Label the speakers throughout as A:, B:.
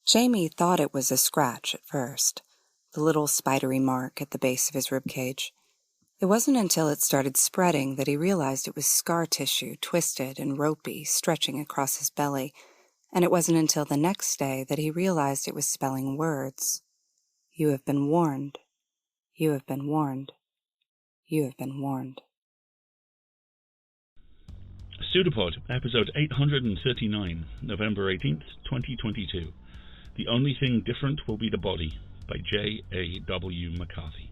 A: Jamie thought it was a scratch at first, the little spidery mark at the base of his ribcage. It wasn't until it started spreading that he realized it was scar tissue, twisted and ropey, stretching across his belly, and it wasn't until the next day that he realized it was spelling words. You have been warned. You have been warned. You have been warned.
B: PseudoPod, episode 839, November 18th, 2022. The only thing different will be the body, by J.A.W. McCarthy.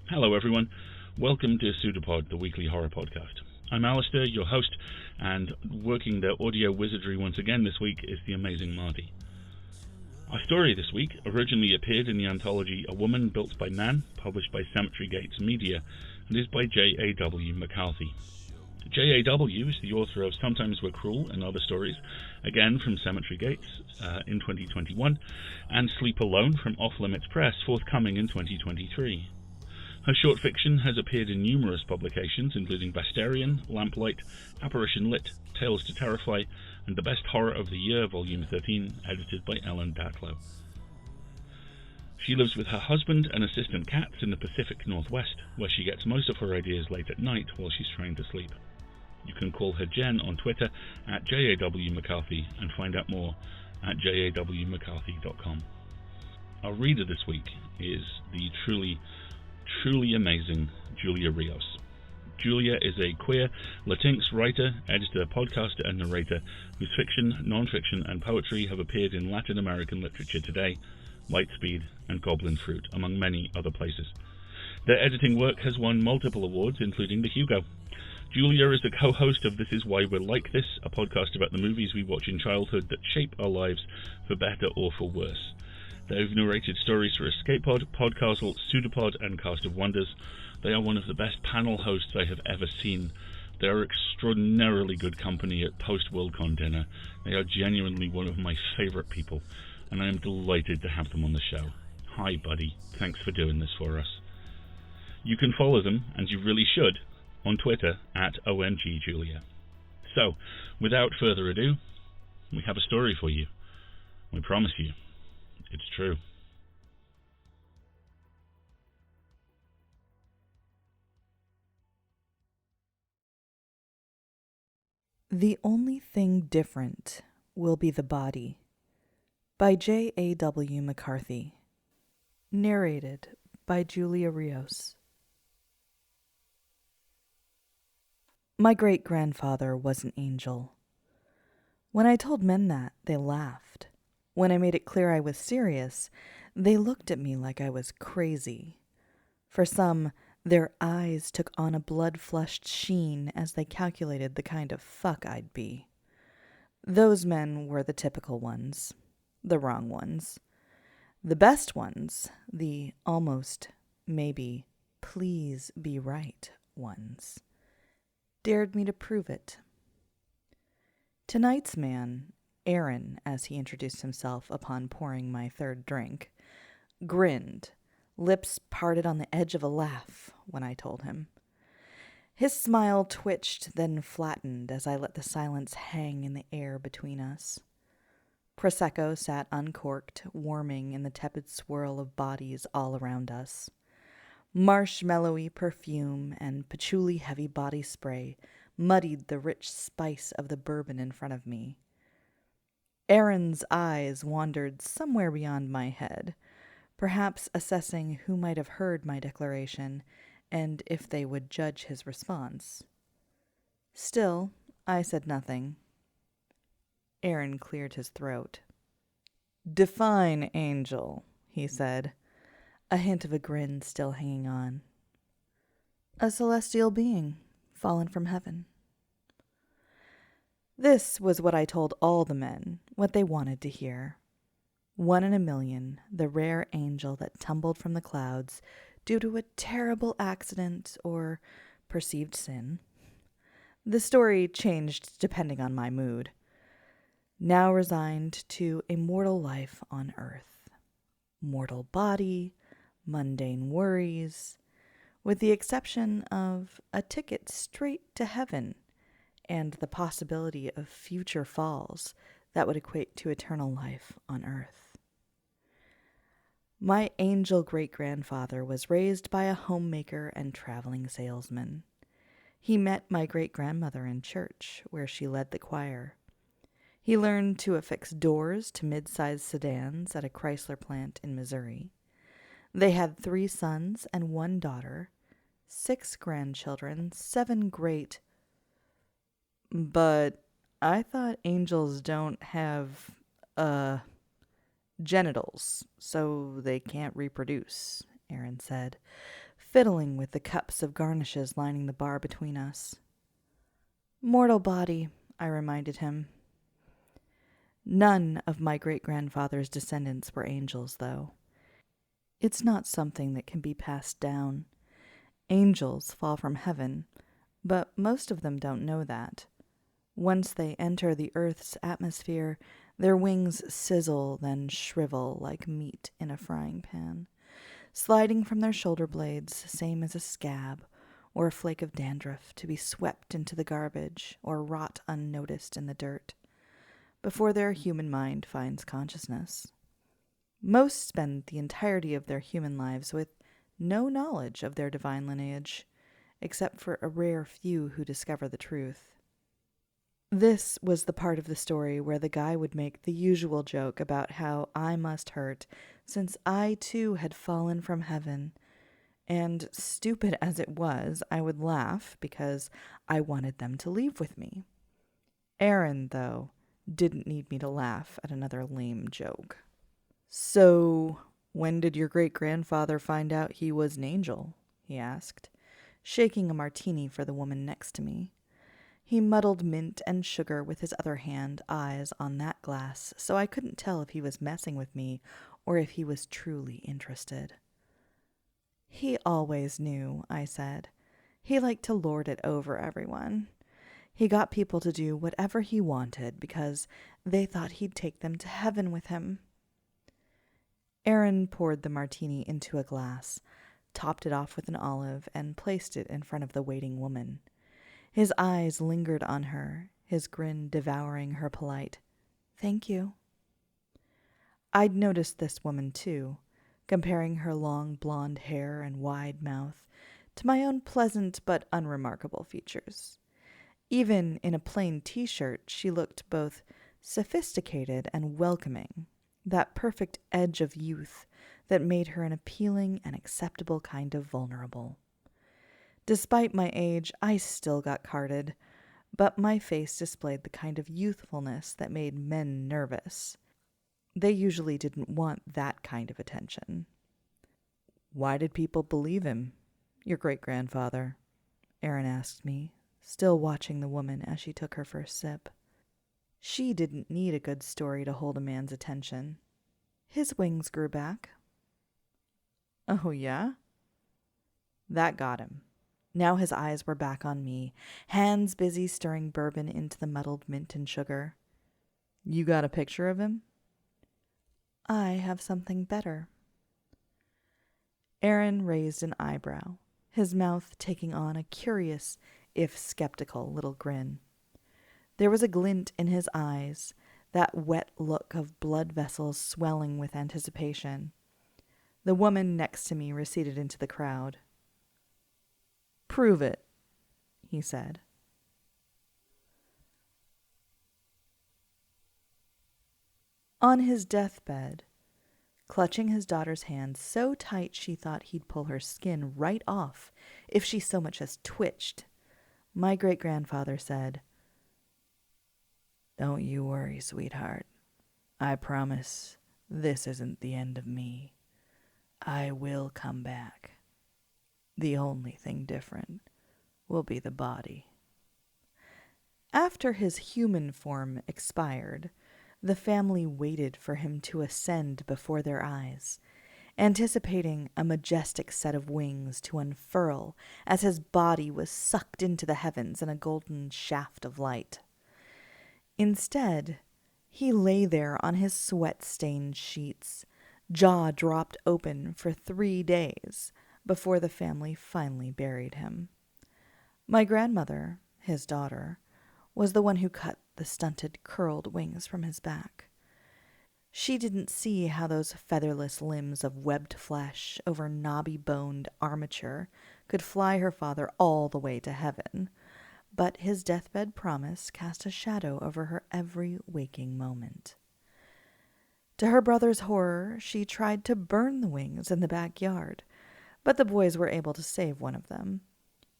B: Hello everyone, welcome to PseudoPod, the weekly horror podcast. I'm Alistair, your host, and working the audio wizardry once again this week is the amazing Marty. Our story this week originally appeared in the anthology A Woman Built by Man, published by Cemetery Gates Media, and is by J.A.W. McCarthy. J.A.W. is the author of Sometimes We're Cruel and Other Stories, again from Cemetery Gates in 2021, and Sleep Alone from Off Limits Press, forthcoming in 2023. Her short fiction has appeared in numerous publications, including Bastarian, Lamplight, Apparition Lit, Tales to Terrify, and The Best Horror of the Year, Volume 13, edited by Ellen Datlow. She lives with her husband and assistant cats in the Pacific Northwest, where she gets most of her ideas late at night while she's trying to sleep. You can call her Jen on Twitter at JAWMcCarthy and find out more at jawmccarthy.com. Our reader this week is the truly amazing Julia Rios. Julia is a queer Latinx writer, editor, podcaster, and narrator whose fiction, non-fiction, and poetry have appeared in Latin American Literature Today, Lightspeed, and Goblin Fruit, among many other places. Their editing work has won multiple awards, including the Hugo. Julia is a co-host of This Is Why We're Like This, a podcast about the movies we watch in childhood that shape our lives for better or for worse. They've narrated stories for EscapePod, Podcastle, PseudoPod, and Cast of Wonders. They are one of the best panel hosts I have ever seen. They are extraordinarily good company at post-Worldcon dinner. They are genuinely one of my favourite people, and I am delighted to have them on the show. Hi, buddy. Thanks for doing this for us. You can follow them, and you really should, on Twitter at OMGJulia. So, without further ado, we have a story for you. We promise you, it's true.
C: The Only Thing Different Will Be the Body, by J.A.W. McCarthy. Narrated by Julia Rios. My great-grandfather was an angel. When I told men that, they laughed. When I made it clear I was serious, they looked at me like I was crazy. For some, their eyes took on a blood-flushed sheen as they calculated the kind of fuck I'd be. Those men were the typical ones, the wrong ones. The best ones, the almost, maybe, please be right ones, dared me to prove it. Tonight's man, Aaron, as he introduced himself upon pouring my third drink, grinned, lips parted on the edge of a laugh when I told him. His smile twitched, then flattened as I let the silence hang in the air between us. Prosecco sat uncorked, warming in the tepid swirl of bodies all around us. Marshmallowy perfume and patchouli-heavy body spray muddied the rich spice of the bourbon in front of me. Aaron's eyes wandered somewhere beyond my head, perhaps assessing who might have heard my declaration and if they would judge his response. Still, I said nothing. Aaron cleared his throat. "Define angel," he said, a hint of a grin still hanging on. "A celestial being, fallen from heaven." This was what I told all the men, what they wanted to hear. 1 in a million, the rare angel that tumbled from the clouds due to a terrible accident or perceived sin. The story changed depending on my mood. Now resigned to a mortal life on earth. Mortal body, mundane worries, with the exception of a ticket straight to heaven and the possibility of future falls that would equate to eternal life on earth. My angel great-grandfather was raised by a homemaker and traveling salesman. He met my great-grandmother in church, where she led the choir. He learned to affix doors to mid-sized sedans at a Chrysler plant in Missouri. They had 3 sons and 1 daughter, 6 grandchildren, 7 great... But I thought angels don't have, genitals, so they can't reproduce, Aaron said, fiddling with the cups of garnishes lining the bar between us. Mortal body, I reminded him. None of my great-grandfather's descendants were angels, though. It's not something that can be passed down. Angels fall from heaven, but most of them don't know that. Once they enter the earth's atmosphere, their wings sizzle, then shrivel like meat in a frying pan, sliding from their shoulder blades, same as a scab or a flake of dandruff, to be swept into the garbage or rot unnoticed in the dirt, before their human mind finds consciousness. Most spend the entirety of their human lives with no knowledge of their divine lineage, except for a rare few who discover the truth. This was the part of the story where the guy would make the usual joke about how I must hurt, since I too had fallen from heaven. And stupid as it was, I would laugh because I wanted them to leave with me. Aaron, though, didn't need me to laugh at another lame joke. So, when did your great-grandfather find out he was an angel? He asked, shaking a martini for the woman next to me. He muddled mint and sugar with his other hand, eyes on that glass, so I couldn't tell if he was messing with me or if he was truly interested. He always knew, I said. He liked to lord it over everyone. He got people to do whatever he wanted because they thought he'd take them to heaven with him. Aaron poured the martini into a glass, topped it off with an olive, and placed it in front of the waiting woman. His eyes lingered on her, his grin devouring her polite, "Thank you." I'd noticed this woman, too, comparing her long blonde hair and wide mouth to my own pleasant but unremarkable features. Even in a plain t-shirt, she looked both sophisticated and welcoming, that perfect edge of youth that made her an appealing and acceptable kind of vulnerable. Despite my age, I still got carded, but my face displayed the kind of youthfulness that made men nervous. They usually didn't want that kind of attention. "Why did people believe him, your great-grandfather?" Aaron asked me, still watching the woman as she took her first sip. She didn't need a good story to hold a man's attention. His wings grew back. "Oh, yeah?" That got him. Now his eyes were back on me, hands busy stirring bourbon into the muddled mint and sugar. "You got a picture of him?" "I have something better." Aaron raised an eyebrow, his mouth taking on a curious, if skeptical, little grin. There was a glint in his eyes, that wet look of blood vessels swelling with anticipation. The woman next to me receded into the crowd. "Prove it," he said. On his deathbed, clutching his daughter's hand so tight she thought he'd pull her skin right off if she so much as twitched, my great-grandfather said, "Don't you worry, sweetheart. I promise this isn't the end of me. I will come back. The only thing different will be the body." After his human form expired, the family waited for him to ascend before their eyes, anticipating a majestic set of wings to unfurl as his body was sucked into the heavens in a golden shaft of light. Instead, he lay there on his sweat-stained sheets, jaw dropped open for 3 days, before the family finally buried him. My grandmother, his daughter, was the one who cut the stunted, curled wings from his back. She didn't see how those featherless limbs of webbed flesh over knobby-boned armature could fly her father all the way to heaven, but his deathbed promise cast a shadow over her every waking moment. To her brother's horror, she tried to burn the wings in the backyard, but the boys were able to save one of them.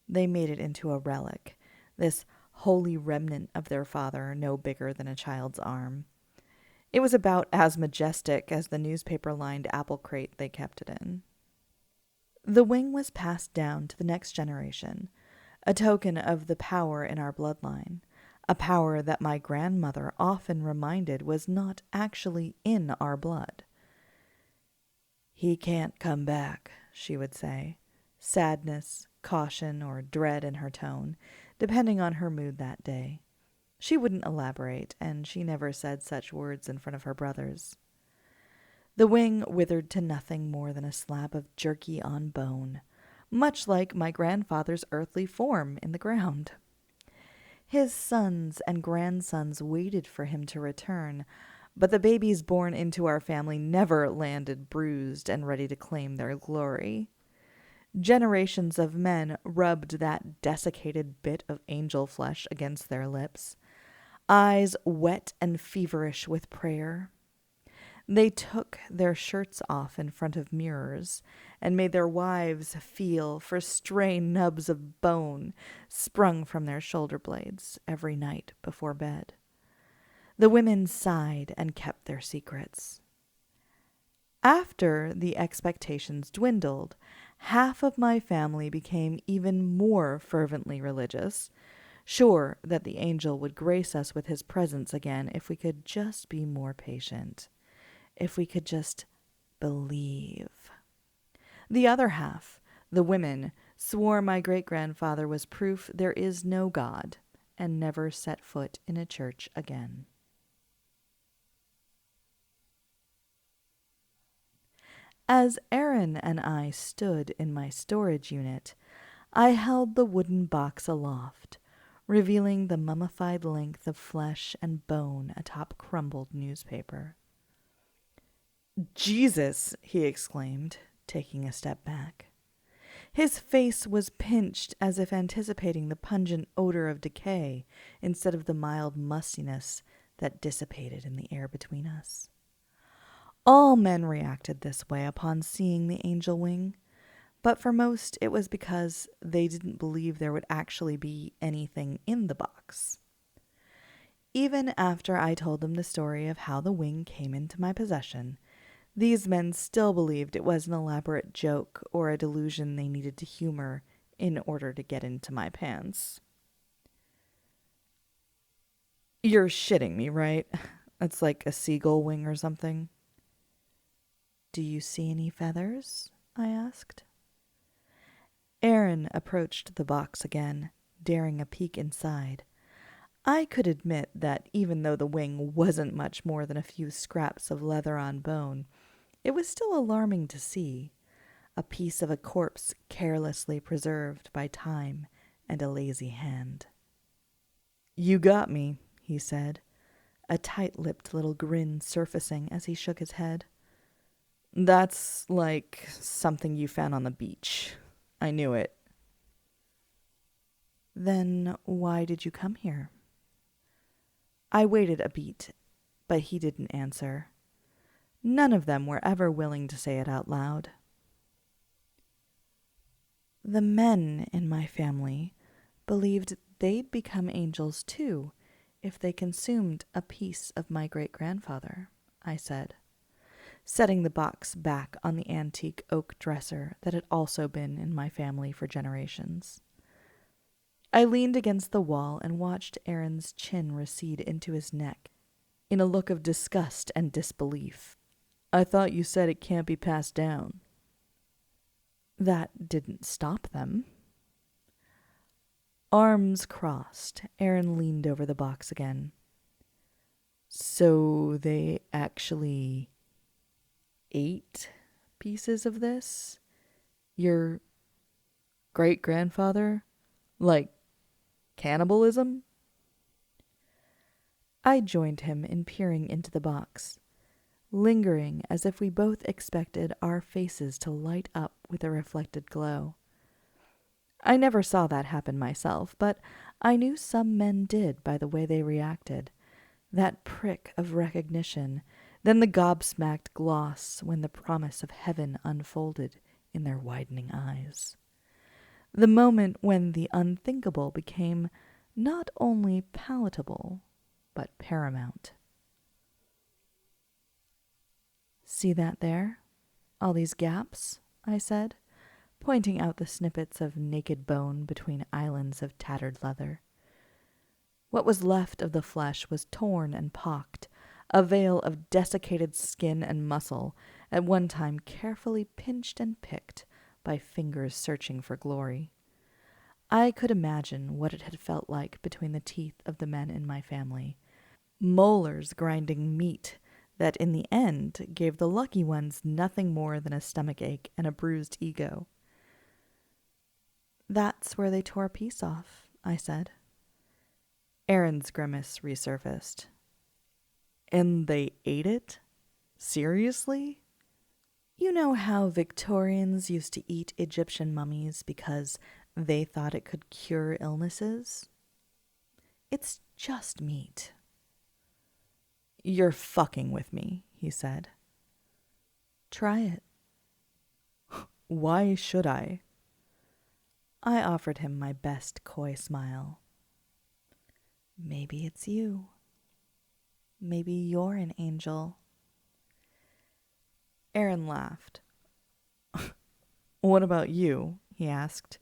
C: They made it into a relic, this holy remnant of their father, no bigger than a child's arm. It was about as majestic as the newspaper-lined apple crate they kept it in. The wing was passed down to the next generation, a token of the power in our bloodline, a power that my grandmother often reminded was not actually in our blood. "He can't come back," she would say, sadness, caution, or dread in her tone, depending on her mood that day. She wouldn't elaborate, and she never said such words in front of her brothers. The wing withered to nothing more than a slab of jerky on bone, much like my grandfather's earthly form in the ground. His sons and grandsons waited for him to return, but the babies born into our family never landed bruised and ready to claim their glory. Generations of men rubbed that desiccated bit of angel flesh against their lips, eyes wet and feverish with prayer. They took their shirts off in front of mirrors and made their wives feel for stray nubs of bone sprung from their shoulder blades every night before bed. The women sighed and kept their secrets. After the expectations dwindled, half of my family became even more fervently religious, sure that the angel would grace us with his presence again if we could just be more patient, if we could just believe. The other half, the women, swore my great-grandfather was proof there is no God and never set foot in a church again. As Aaron and I stood in my storage unit, I held the wooden box aloft, revealing the mummified length of flesh and bone atop crumbled newspaper. "Jesus!" he exclaimed, taking a step back. His face was pinched as if anticipating the pungent odor of decay instead of the mild mustiness that dissipated in the air between us. All men reacted this way upon seeing the angel wing, but for most it was because they didn't believe there would actually be anything in the box. Even after I told them the story of how the wing came into my possession, these men still believed it was an elaborate joke or a delusion they needed to humor in order to get into my pants. "You're shitting me, right? That's like a seagull wing or something." "Do you see any feathers?" I asked. Aaron approached the box again, daring a peek inside. I could admit that even though the wing wasn't much more than a few scraps of leather on bone, it was still alarming to see, a piece of a corpse carelessly preserved by time and a lazy hand. "You got me," he said, a tight-lipped little grin surfacing as he shook his head. "That's like something you found on the beach. I knew it." "Then why did you come here?" I waited a beat, but he didn't answer. None of them were ever willing to say it out loud. "The men in my family believed they'd become angels too if they consumed a piece of my great-grandfather," I said, setting the box back on the antique oak dresser that had also been in my family for generations. I leaned against the wall and watched Aaron's chin recede into his neck in a look of disgust and disbelief. "I thought you said it can't be passed down." "That didn't stop them." Arms crossed, Aaron leaned over the box again. "So they actually ate pieces of this? Your great-grandfather? Like cannibalism?" I joined him in peering into the box, lingering as if we both expected our faces to light up with a reflected glow. I never saw that happen myself, but I knew some men did by the way they reacted. That prick of recognition, then the gobsmacked gloss when the promise of heaven unfolded in their widening eyes. The moment when the unthinkable became not only palatable, but paramount. "See that there? All these gaps?" I said, pointing out the snippets of naked bone between islands of tattered leather. What was left of the flesh was torn and pocked, a veil of desiccated skin and muscle, at one time carefully pinched and picked by fingers searching for glory. I could imagine what it had felt like between the teeth of the men in my family, molars grinding meat that in the end gave the lucky ones nothing more than a stomach ache and a bruised ego. "That's where they tore a piece off," I said. Aaron's grimace resurfaced. "And they ate it? Seriously? You know how Victorians used to eat Egyptian mummies because they thought it could cure illnesses? It's just meat." "You're fucking with me," he said. "Try it." "Why should I?" I offered him my best coy smile. "Maybe it's you. Maybe you're an angel." Aaron laughed. "What about you?" he asked,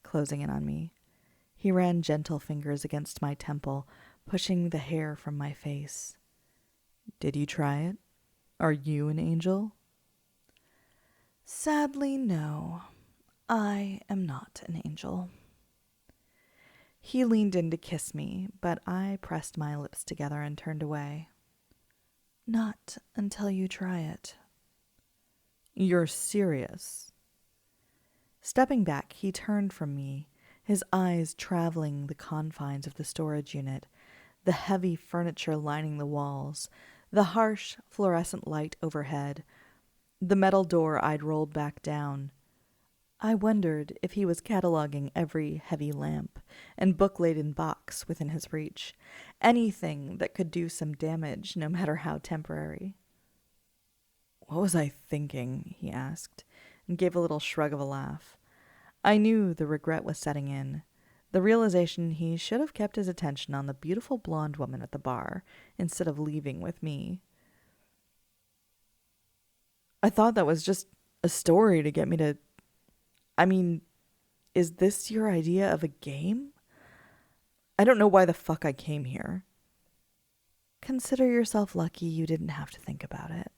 C: closing in on me. He ran gentle fingers against my temple, pushing the hair from my face. "Did you try it? Are you an angel?" "Sadly, no. I am not an angel." He leaned in to kiss me, but I pressed my lips together and turned away. "Not until you try it." "You're serious?" Stepping back, he turned from me, his eyes traveling the confines of the storage unit, the heavy furniture lining the walls, the harsh fluorescent light overhead, the metal door I'd rolled back down. I wondered if he was cataloging every heavy lamp and book-laden box within his reach, anything that could do some damage, no matter how temporary. "What was I thinking?" he asked, and gave a little shrug of a laugh. I knew the regret was setting in, the realization he should have kept his attention on the beautiful blonde woman at the bar instead of leaving with me. "I thought that was just a story to get me to... I mean, is this your idea of a game? I don't know why the fuck I came here." "Consider yourself lucky you didn't have to think about it."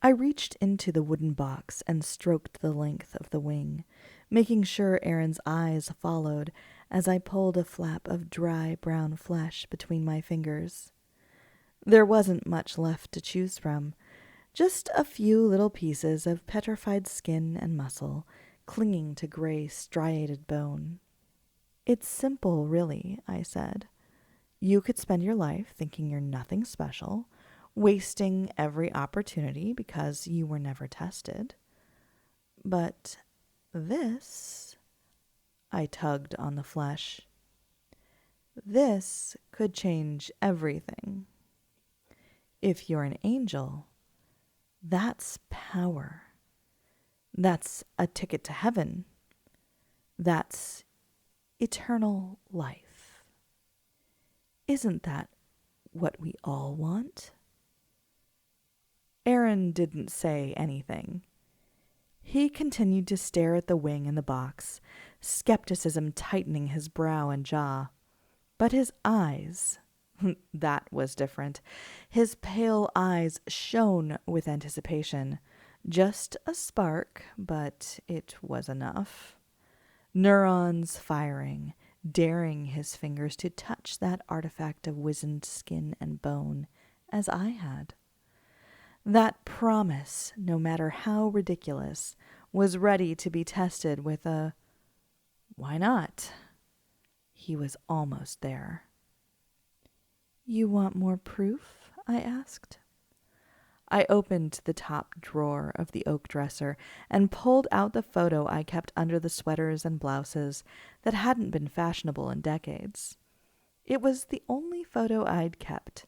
C: I reached into the wooden box and stroked the length of the wing, making sure Aaron's eyes followed as I pulled a flap of dry brown flesh between my fingers. There wasn't much left to choose from, just a few little pieces of petrified skin and muscle clinging to gray striated bone. "It's simple, really," I said. "You could spend your life thinking you're nothing special, wasting every opportunity because you were never tested. But this," I tugged on the flesh, "this could change everything. If you're an angel, that's power. That's a ticket to heaven. That's eternal life. Isn't that what we all want?" Aaron didn't say anything. He continued to stare at the wing in the box, skepticism tightening his brow and jaw. But his eyes, that was different. His pale eyes shone with anticipation. Just a spark, but it was enough. Neurons firing, daring his fingers to touch that artifact of wizened skin and bone, as I had. That promise, no matter how ridiculous, was ready to be tested with a "why not?" He was almost there. You want more proof? I asked. I opened the top drawer of the oak dresser and pulled out the photo I kept under the sweaters and blouses that hadn't been fashionable in decades. It was the only photo I'd kept,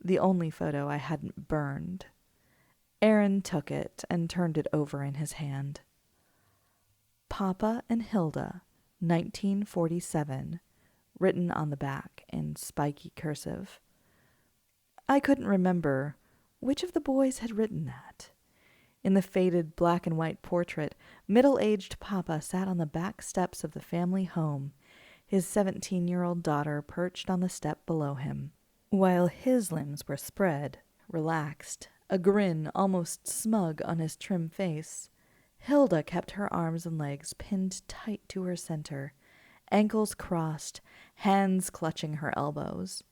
C: the only photo I hadn't burned. Aaron took it and turned it over in his hand. Papa and Hilda, 1947, written on the back in spiky cursive. I couldn't remember which of the boys had written that. In the faded black and white portrait, middle-aged Papa sat on the back steps of the family home, his 17-year-old daughter perched on the step below him, while his limbs were spread, relaxed, a grin almost smug on his trim face. Hilda kept her arms and legs pinned tight to her center, ankles crossed, hands clutching her elbows.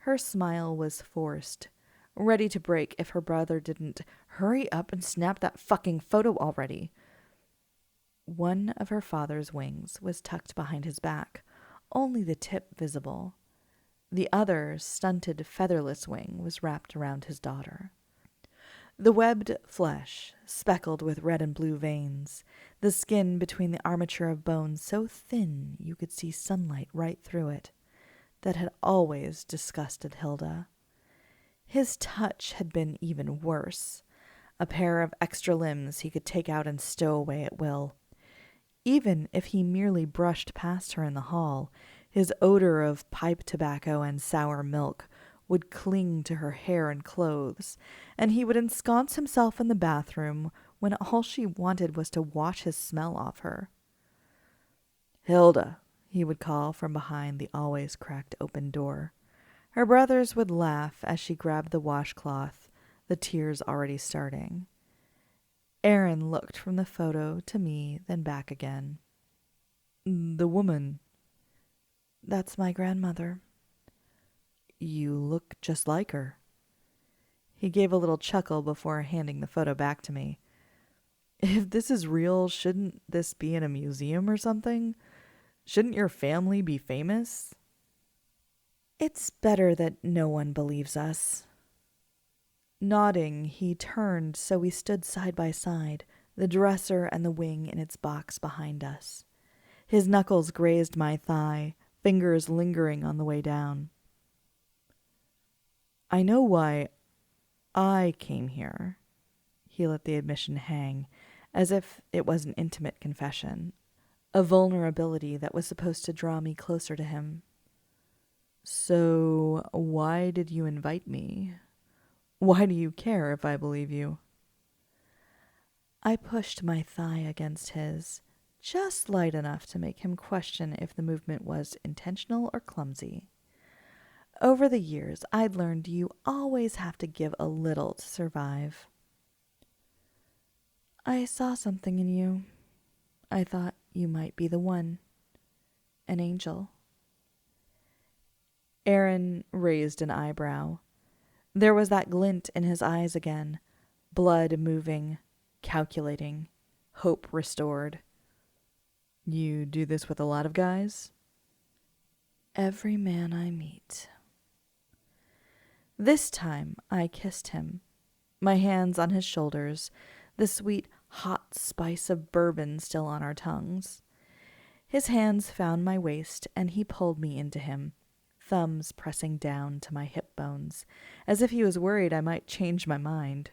C: Her smile was forced, ready to break if her brother didn't hurry up and snap that fucking photo already. One of her father's wings was tucked behind his back, only the tip visible. The other, stunted, featherless wing was wrapped around his daughter. The webbed flesh, speckled with red and blue veins, the skin between the armature of bones so thin you could see sunlight right through it, that had always disgusted Hilda. His touch had been even worse, a pair of extra limbs he could take out and stow away at will. Even if he merely brushed past her in the hall, his odor of pipe tobacco and sour milk would cling to her hair and clothes, and he would ensconce himself in the bathroom when all she wanted was to wash his smell off her. "Hilda," he would call from behind the always cracked open door. Her brothers would laugh as she grabbed the washcloth, the tears already starting. Aaron looked from the photo to me, then back again. "The woman." "That's my grandmother." "You look just like her." He gave a little chuckle before handing the photo back to me. "If this is real, shouldn't this be in a museum or something? Shouldn't your family be famous?" "It's better that no one believes us." Nodding, he turned so we stood side by side, the dresser and the wing in its box behind us. His knuckles grazed my thigh, fingers lingering on the way down. "I know why I came here." He let the admission hang, as if it was an intimate confession, a vulnerability that was supposed to draw me closer to him. "So, why did you invite me? Why do you care if I believe you?" I pushed my thigh against his, just light enough to make him question if the movement was intentional or clumsy. Over the years, I'd learned you always have to give a little to survive. "I saw something in you. I thought you might be the one. An angel." Aaron raised an eyebrow. There was that glint in his eyes again, blood moving, calculating, hope restored. "You do this with a lot of guys?" "Every man I meet." This time I kissed him, my hands on his shoulders, the sweet, hot spice of bourbon still on our tongues. His hands found my waist, and he pulled me into him, thumbs pressing down to my hip bones, as if he was worried I might change my mind.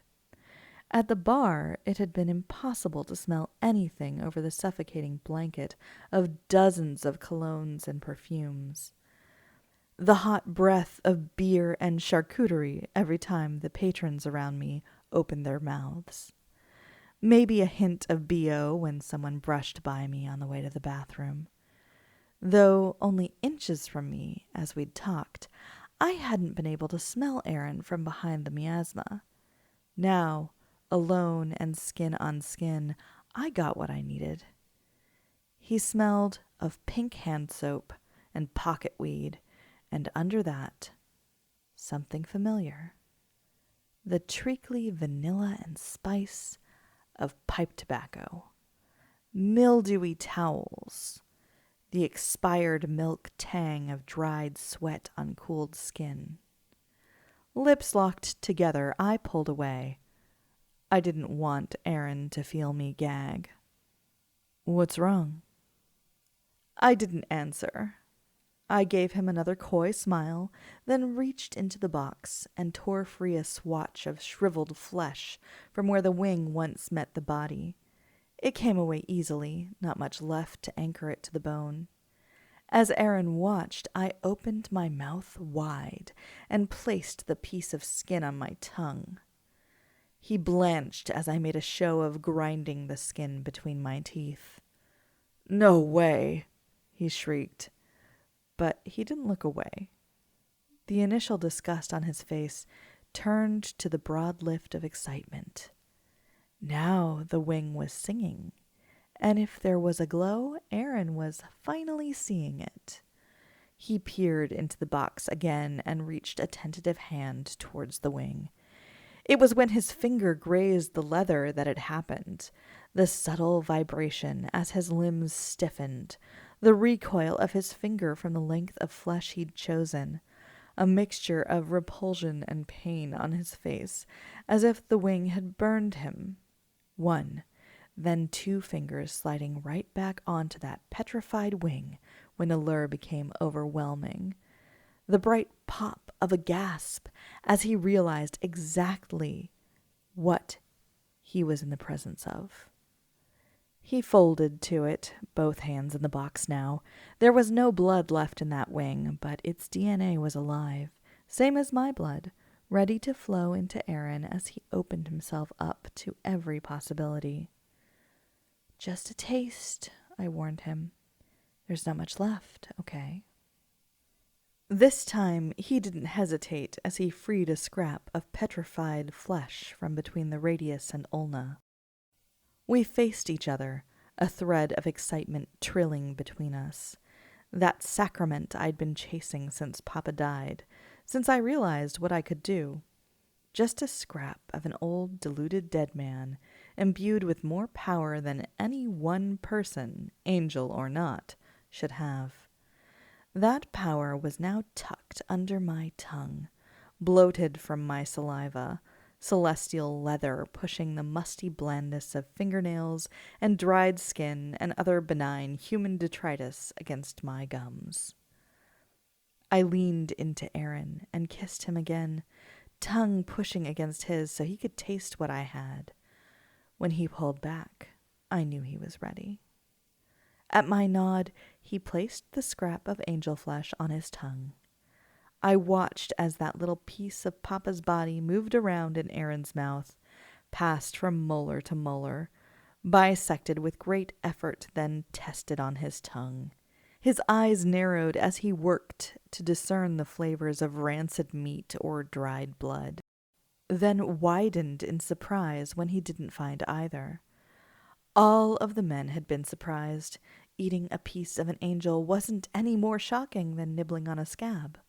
C: At the bar, it had been impossible to smell anything over the suffocating blanket of dozens of colognes and perfumes. The hot breath of beer and charcuterie every time the patrons around me opened their mouths. Maybe a hint of BO when someone brushed by me on the way to the bathroom. Though only inches from me as we'd talked, I hadn't been able to smell Aaron from behind the miasma. Now, alone and skin on skin, I got what I needed. He smelled of pink hand soap and pocket weed, and under that, something familiar. The treacly vanilla and spice of pipe tobacco, mildewy towels, the expired milk tang of dried sweat on cooled skin. Lips locked together, I pulled away. I didn't want Aaron to feel me gag. "What's wrong?" I didn't answer. I gave him another coy smile, then reached into the box and tore free a swatch of shriveled flesh from where the wing once met the body. It came away easily, not much left to anchor it to the bone. As Aaron watched, I opened my mouth wide and placed the piece of skin on my tongue. He blanched as I made a show of grinding the skin between my teeth. "No way!" he shrieked. But he didn't look away. The initial disgust on his face turned to the broad lift of excitement. Now the wing was singing, and if there was a glow, Aaron was finally seeing it. He peered into the box again and reached a tentative hand towards the wing. It was when his finger grazed the leather that it happened. The subtle vibration as his limbs stiffened, the recoil of his finger from the length of flesh he'd chosen, a mixture of repulsion and pain on his face, as if the wing had burned him. One, then two fingers sliding right back onto that petrified wing when the lure became overwhelming. The bright pop of a gasp as he realized exactly what he was in the presence of. He folded to it, both hands in the box now. There was no blood left in that wing, but its DNA was alive, same as my blood, ready to flow into Aaron as he opened himself up to every possibility. "Just a taste," I warned him. "There's not much left, okay?" This time he didn't hesitate as he freed a scrap of petrified flesh from between the radius and ulna. We faced each other, a thread of excitement trilling between us. That sacrament I'd been chasing since Papa died, since I realized what I could do. Just a scrap of an old, deluded dead man, imbued with more power than any one person, angel or not, should have. That power was now tucked under my tongue, bloated from my saliva, celestial leather pushing the musty blandness of fingernails and dried skin and other benign human detritus against my gums. I leaned into Aaron and kissed him again, tongue pushing against his so he could taste what I had. When he pulled back, I knew he was ready. At my nod, he placed the scrap of angel flesh on his tongue. I watched as that little piece of Papa's body moved around in Aaron's mouth, passed from molar to molar, bisected with great effort, then tested on his tongue. His eyes narrowed as he worked to discern the flavors of rancid meat or dried blood, then widened in surprise when he didn't find either. All of the men had been surprised. Eating a piece of an angel wasn't any more shocking than nibbling on a scab.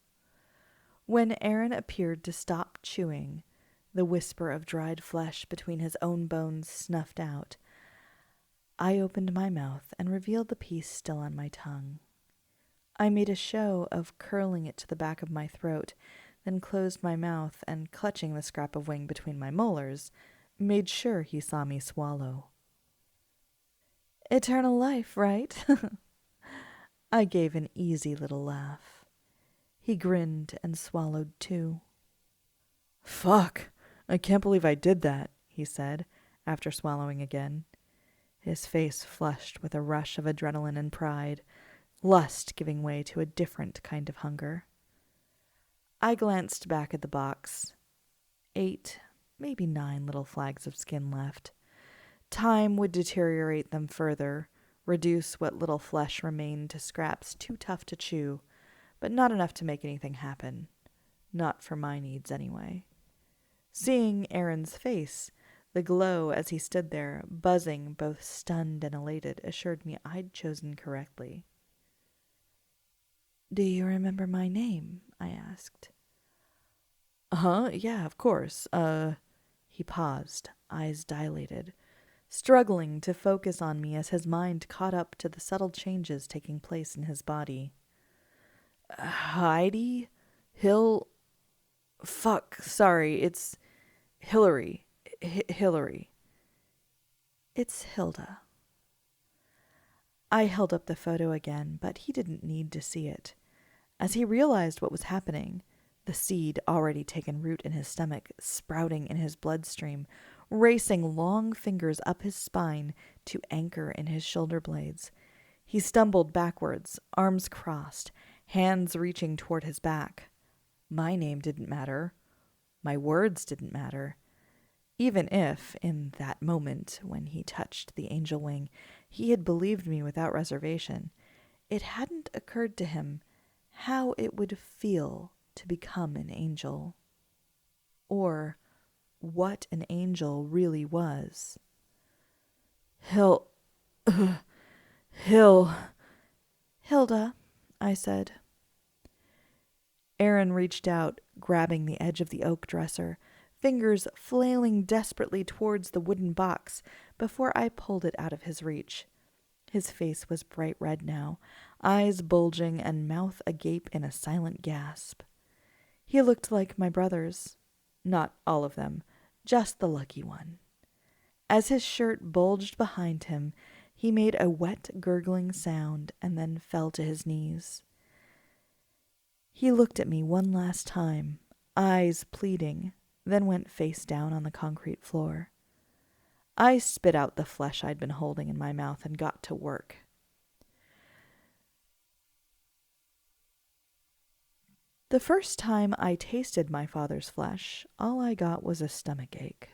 C: When Aaron appeared to stop chewing, the whisper of dried flesh between his own bones snuffed out. I opened my mouth and revealed the piece still on my tongue. I made a show of curling it to the back of my throat, then closed my mouth and, clutching the scrap of wing between my molars, made sure he saw me swallow. "Eternal life, right?" I gave an easy little laugh. He grinned and swallowed too. "Fuck, I can't believe I did that," he said, after swallowing again. His face flushed with a rush of adrenaline and pride, lust giving way to a different kind of hunger. I glanced back at the box. 8, maybe 9 little flags of skin left. Time would deteriorate them further, reduce what little flesh remained to scraps too tough to chew, but not enough to make anything happen. Not for my needs, anyway. Seeing Aaron's face, the glow as he stood there, buzzing, both stunned and elated, assured me I'd chosen correctly. "Do you remember my name?" I asked. Yeah, of course. He paused, eyes dilated, struggling to focus on me as his mind caught up to the subtle changes taking place in his body. "Heidi? Hill? Fuck, sorry, it's Hillary. Hillary. It's Hilda. I held up the photo again, but he didn't need to see it. As he realized what was happening, the seed already taken root in his stomach, sprouting in his bloodstream, racing long fingers up his spine to anchor in his shoulder blades, he stumbled backwards, arms crossed, hands reaching toward his back. My name didn't matter. My words didn't matter. Even if, in that moment when he touched the angel wing, he had believed me without reservation, it hadn't occurred to him how it would feel to become an angel, or what an angel really was. Hilda, I said. Aaron reached out, grabbing the edge of the oak dresser, fingers flailing desperately towards the wooden box before I pulled it out of his reach. His face was bright red now, eyes bulging and mouth agape in a silent gasp. He looked like my brothers. Not all of them, just the lucky one. As his shirt bulged behind him, he made a wet, gurgling sound and then fell to his knees. He looked at me one last time, eyes pleading, then went face down on the concrete floor. I spit out the flesh I'd been holding in my mouth and got to work. The first time I tasted my father's flesh, all I got was a stomach ache.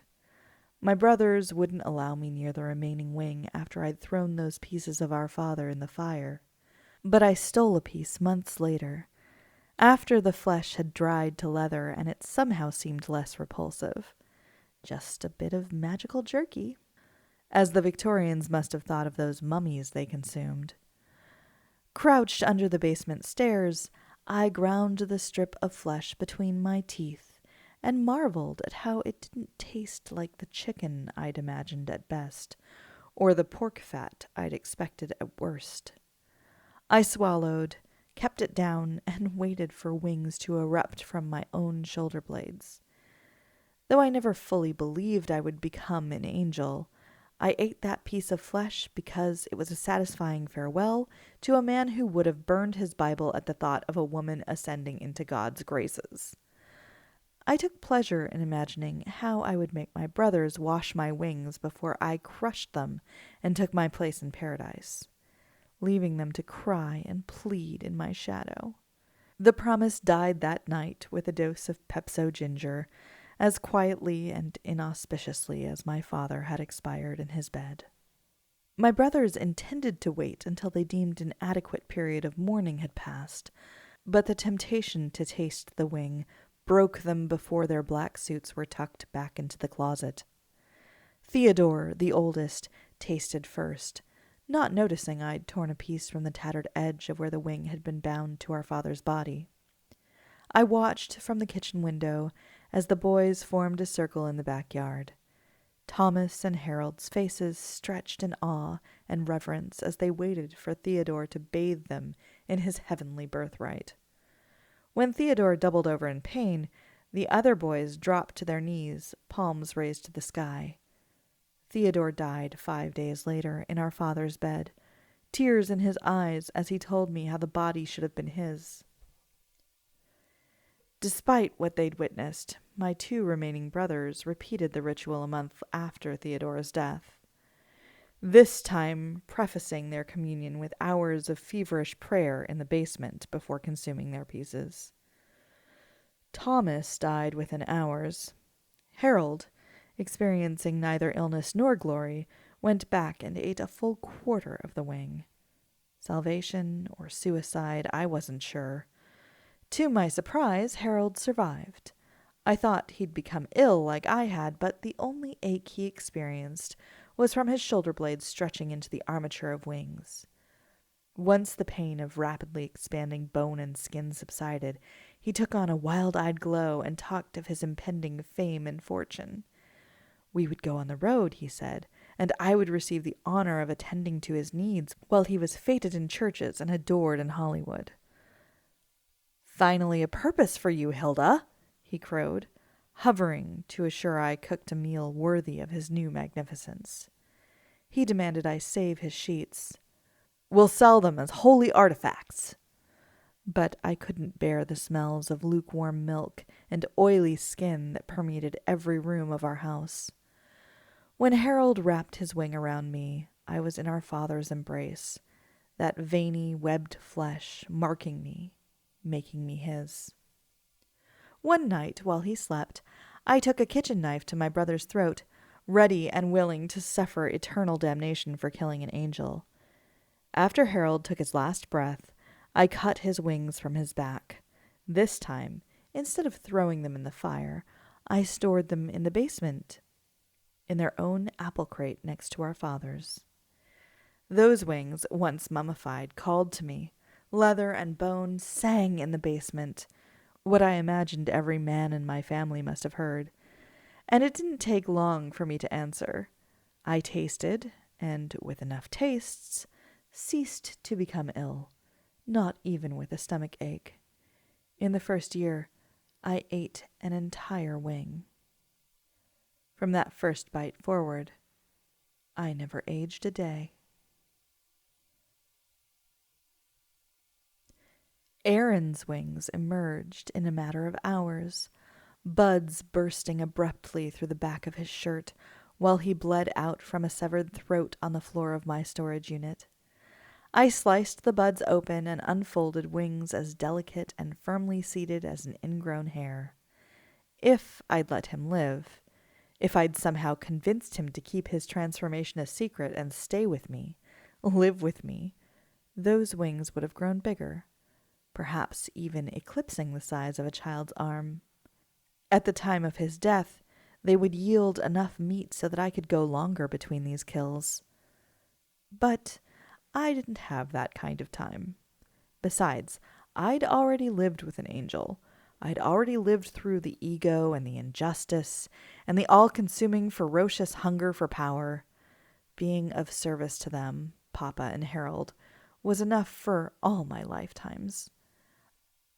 C: My brothers wouldn't allow me near the remaining wing after I'd thrown those pieces of our father in the fire. But I stole a piece months later, after the flesh had dried to leather and it somehow seemed less repulsive. Just a bit of magical jerky, as the Victorians must have thought of those mummies they consumed. Crouched under the basement stairs, I ground the strip of flesh between my teeth and marveled at how it didn't taste like the chicken I'd imagined at best, or the pork fat I'd expected at worst. I swallowed, kept it down, and waited for wings to erupt from my own shoulder blades. Though I never fully believed I would become an angel, I ate that piece of flesh because it was a satisfying farewell to a man who would have burned his Bible at the thought of a woman ascending into God's graces. I took pleasure in imagining how I would make my brothers wash my wings before I crushed them and took my place in paradise, leaving them to cry and plead in my shadow. The promise died that night with a dose of Pepso ginger, as quietly and inauspiciously as my father had expired in his bed. My brothers intended to wait until they deemed an adequate period of mourning had passed, but the temptation to taste the wing broke them before their black suits were tucked back into the closet. Theodore, the oldest, tasted first, not noticing I'd torn a piece from the tattered edge of where the wing had been bound to our father's body. I watched from the kitchen window as the boys formed a circle in the backyard. Thomas and Harold's faces stretched in awe and reverence as they waited for Theodore to bathe them in his heavenly birthright. When Theodore doubled over in pain, the other boys dropped to their knees, palms raised to the sky. Theodore died 5 days later in our father's bed, tears in his eyes as he told me how the body should have been his. Despite what they'd witnessed, my 2 remaining brothers repeated the ritual a month after Theodore's death, this time prefacing their communion with hours of feverish prayer in the basement before consuming their pieces. Thomas died within hours. Harold, experiencing neither illness nor glory, went back and ate a full quarter of the wing. Salvation or suicide, I wasn't sure. To my surprise, Harold survived. I thought he'd become ill like I had, but the only ache he experienced was from his shoulder blades stretching into the armature of wings. Once the pain of rapidly expanding bone and skin subsided, he took on a wild-eyed glow and talked of his impending fame and fortune. We would go on the road, he said, and I would receive the honor of attending to his needs while he was feted in churches and adored in Hollywood. "Finally a purpose for you, Hilda," he crowed, hovering to assure I cooked a meal worthy of his new magnificence. He demanded I save his sheets. "We'll sell them as holy artifacts." But I couldn't bear the smells of lukewarm milk and oily skin that permeated every room of our house. When Harold wrapped his wing around me, I was in our father's embrace, that veiny, webbed flesh marking me, making me his. One night, while he slept, I took a kitchen knife to my brother's throat, ready and willing to suffer eternal damnation for killing an angel. After Harold took his last breath, I cut his wings from his back. This time, instead of throwing them in the fire, I stored them in the basement, in their own apple crate next to our father's. Those wings, once mummified, called to me. Leather and bone sang in the basement, what I imagined every man in my family must have heard. And it didn't take long for me to answer. I tasted, and with enough tastes, ceased to become ill, not even with a stomach ache. In the first year, I ate an entire wing. From that first bite forward, I never aged a day. Aaron's wings emerged in a matter of hours, buds bursting abruptly through the back of his shirt while he bled out from a severed throat on the floor of my storage unit. I sliced the buds open and unfolded wings as delicate and firmly seated as an ingrown hair. If I'd let him live, if I'd somehow convinced him to keep his transformation a secret and stay with me, live with me, those wings would have grown bigger, perhaps even eclipsing the size of a child's arm. At the time of his death, they would yield enough meat so that I could go longer between these kills. But I didn't have that kind of time. Besides, I'd already lived with an angel. I'd already lived through the ego and the injustice and the all-consuming ferocious hunger for power. Being of service to them, Papa and Harold, was enough for all my lifetimes.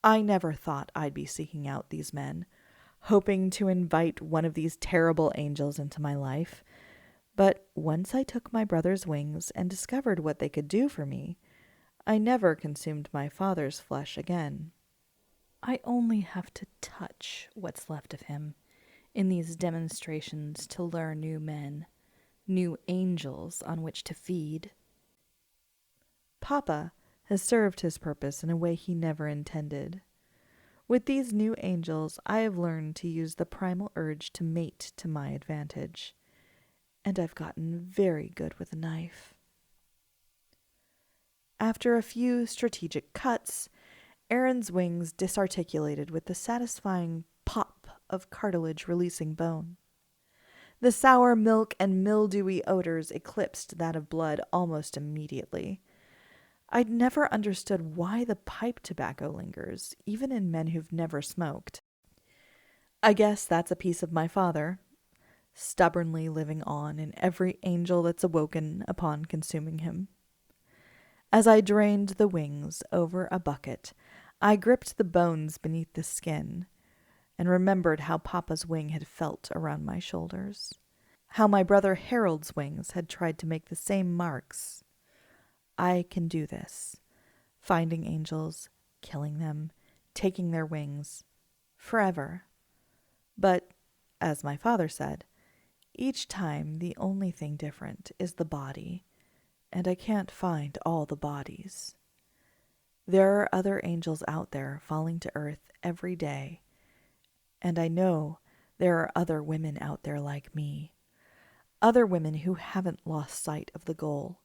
C: I never thought I'd be seeking out these men, hoping to invite one of these terrible angels into my life. But once I took my brother's wings and discovered what they could do for me, I never consumed my father's flesh again. I only have to touch what's left of him in these demonstrations to lure new men, new angels on which to feed. Papa has served his purpose in a way he never intended. With these new angels, I have learned to use the primal urge to mate to my advantage, and I've gotten very good with a knife. After a few strategic cuts, Aaron's wings disarticulated with the satisfying pop of cartilage releasing bone. The sour milk and mildewy odors eclipsed that of blood almost immediately. I'd never understood why the pipe tobacco lingers, even in men who've never smoked. I guess that's a piece of my father, stubbornly living on in every angel that's awoken upon consuming him. As I drained the wings over a bucket, I gripped the bones beneath the skin and remembered how Papa's wing had felt around my shoulders, how my brother Harold's wings had tried to make the same marks. I can do this, finding angels, killing them, taking their wings, forever. But, as my father said, each time the only thing different is the body, and I can't find all the bodies. There are other angels out there falling to earth every day, and I know there are other women out there like me, other women who haven't lost sight of the goal,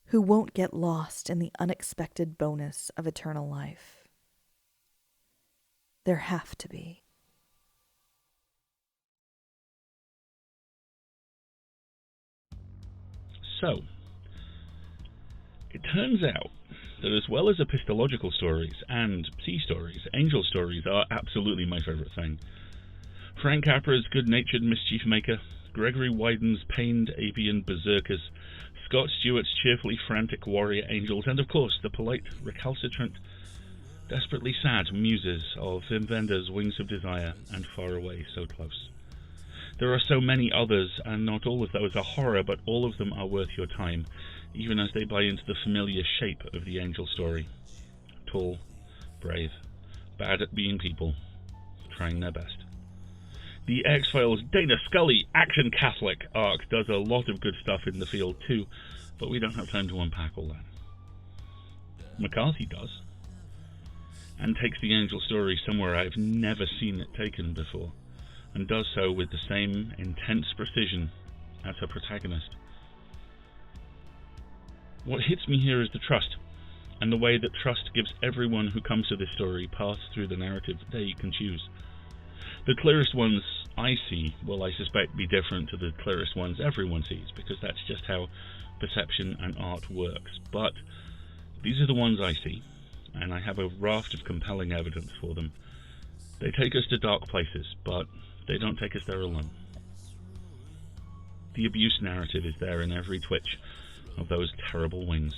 C: who won't get lost in the unexpected bonus of eternal life. There have to be.
B: So, it turns out that as well as epistological stories and sea stories, angel stories are absolutely my favourite thing. Frank Capra's good-natured mischief maker, Gregory Wyden's pained avian berserkers, Scott Stewart's cheerfully frantic warrior angels, and of course the polite, recalcitrant, desperately sad muses of Wim Wenders' Wings of Desire and Far Away So Close. There are so many others, and not all of those are horror, but all of them are worth your time, even as they buy into the familiar shape of the angel story. Tall, brave, bad at being people, trying their best. The X-Files Dana Scully Action Catholic arc does a lot of good stuff in the field too, but we don't have time to unpack all that. McCarthy does, and takes the angel story somewhere I've never seen it taken before, and does so with the same intense precision as her protagonist. What hits me here is the trust, and the way that trust gives everyone who comes to this story paths through the narrative they can choose. The clearest ones I see will, I suspect, be different to the clearest ones everyone sees, because that's just how perception and art works. But these are the ones I see, and I have a raft of compelling evidence for them. They take us to dark places, but they don't take us there alone. The abuse narrative is there in every twitch of those terrible wings.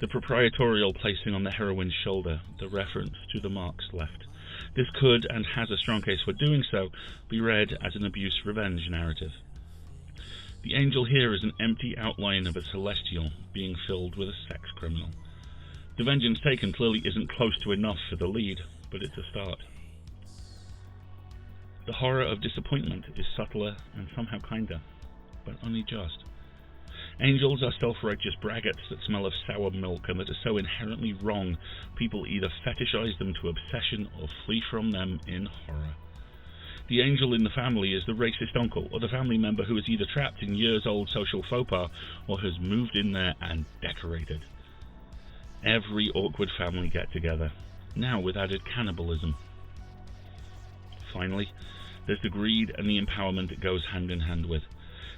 B: The proprietorial placing on the heroine's shoulder, the reference to the marks left. This could, and has a strong case for doing so, be read as an abuse-revenge narrative. The angel here is an empty outline of a celestial being filled with a sex criminal. The vengeance taken clearly isn't close to enough for the lead, but it's a start. The horror of disappointment is subtler and somehow kinder, but only just. Angels are self-righteous braggarts that smell of sour milk and that are so inherently wrong, people either fetishize them to obsession or flee from them in horror. The angel in the family is the racist uncle, or the family member who is either trapped in years-old social faux pas or has moved in there and decorated. Every awkward family get-together, now with added cannibalism. Finally, there's the greed and the empowerment it goes hand in hand with.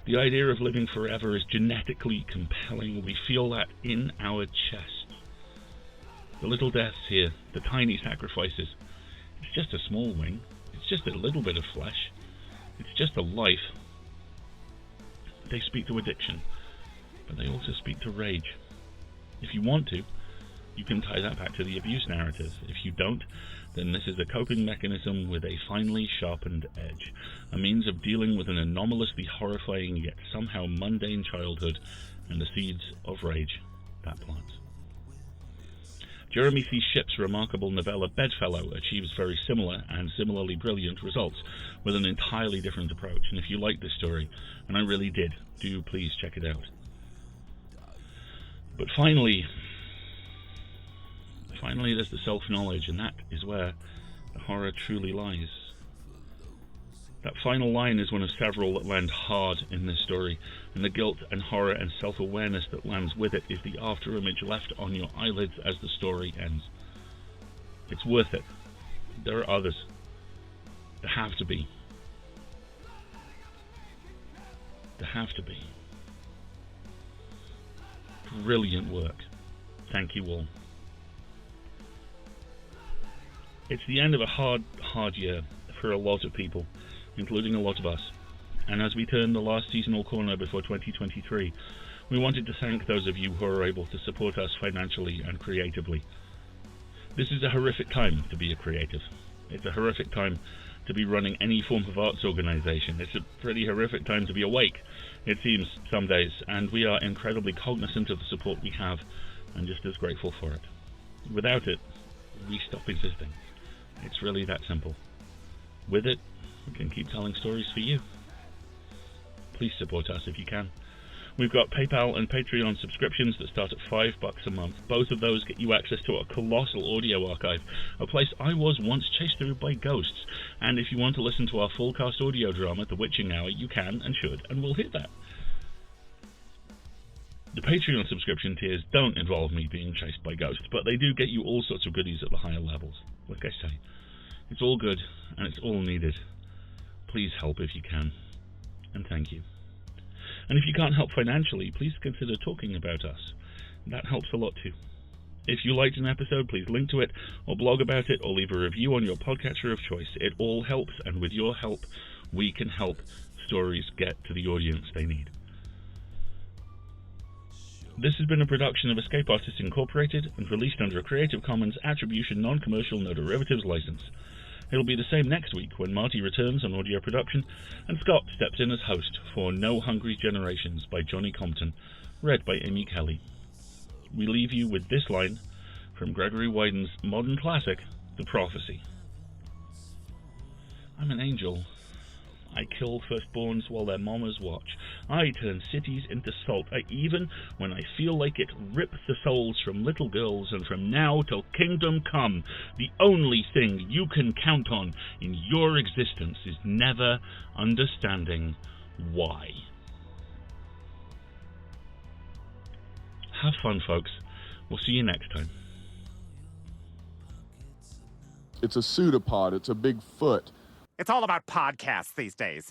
B: The idea of living forever is genetically compelling. We feel that in our chests. The little deaths here, the tiny sacrifices. It's just a small wing. It's just a little bit of flesh. It's just a life. They speak to addiction, but they also speak to rage. If you want to, you can tie that back to the abuse narrative. If you don't, then this is a coping mechanism with a finely sharpened edge, a means of dealing with an anomalously horrifying yet somehow mundane childhood and the seeds of rage that plants. Jeremy C. Shipp's remarkable novella Bedfellow achieves very similar and similarly brilliant results with an entirely different approach, and if you like this story, and I really did, do please check it out. But finally there's the self-knowledge, and that is where the horror truly lies. That final line is one of several that land hard in this story, and the guilt and horror and self-awareness that lands with it is the after-image left on your eyelids as the story ends. It's worth it. There are others. There have to be. There have to be. Brilliant work. Thank you all. It's the end of a hard year for a lot of people, including a lot of us. And as we turn the last seasonal corner before 2023, we wanted to thank those of you who are able to support us financially and creatively. This is a horrific time to be a creative. It's a horrific time to be running any form of arts organization. It's a pretty horrific time to be awake, it seems, some days, and we are incredibly cognizant of the support we have and just as grateful for it. Without it, we stop existing. It's really that simple. With it, we can keep telling stories for you. Please support us if you can. We've got PayPal and Patreon subscriptions that start at $5 a month. Both of those get you access to a colossal audio archive, a place I was once chased through by ghosts. And if you want to listen to our full cast audio drama, The Witching Hour, you can and should, and we'll hit that. The Patreon subscription tiers don't involve me being chased by ghosts, but they do get you all sorts of goodies at the higher levels. Like I say, it's all good, and it's all needed. Please help if you can, and thank you. And if you can't help financially, please consider talking about us. That helps a lot too. If you liked an episode, please link to it, or blog about it, or leave a review on your podcatcher of choice. It all helps, and with your help, we can help stories get to the audience they need. This has been a production of Escape Artists Incorporated and released under a Creative Commons Attribution Non-Commercial No Derivatives license. It'll be the same next week when Marty returns on audio production and Scott steps in as host for No Hungry Generations by Johnny Compton, read by Amy Kelly. We leave you with this line from Gregory Wyden's modern classic, The Prophecy. I'm an angel. I kill firstborns while their mamas watch. I turn cities into salt. I even, when I feel like it, rip the souls from little girls, and from now till kingdom come, the only thing you can count on in your existence is never understanding why. Have fun, folks. We'll see you next time.
D: It's a PseudoPod. It's a big foot.
E: It's all about podcasts these days.